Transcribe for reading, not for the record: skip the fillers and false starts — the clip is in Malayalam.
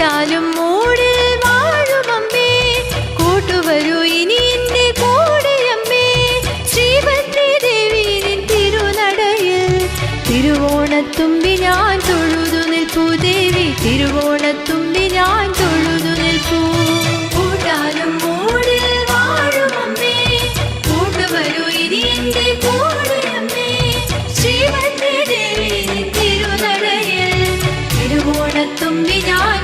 കൂട്ടാലും മൂടിൽ വാഴുമമ്മേ, കൂട്ടുവരൂ ഇനി എന്റെ കൂടെയമ്മേ. ശ്രീഭദ്രേ ദേവി നിൻ തിരുനടയിൽ തിരുവോണത്തുമ്പി ഞാൻ തൊഴുതു നിൽപ്പൂ ദേവി, തിരുവോണത്തുമ്പി ഞാൻ തൊഴുതു നിൽപ്പൂ. കൂട്ടാലും മൂടിൽ വാഴുമമ്മേ, കൂട്ടുവരൂ ഇനി എന്റെ കൂടെയമ്മേ. ശ്രീഭദ്രേ ദേവി നിൻ തിരുനടയിൽ തിരുവോണത്തുമ്പി ഞാൻ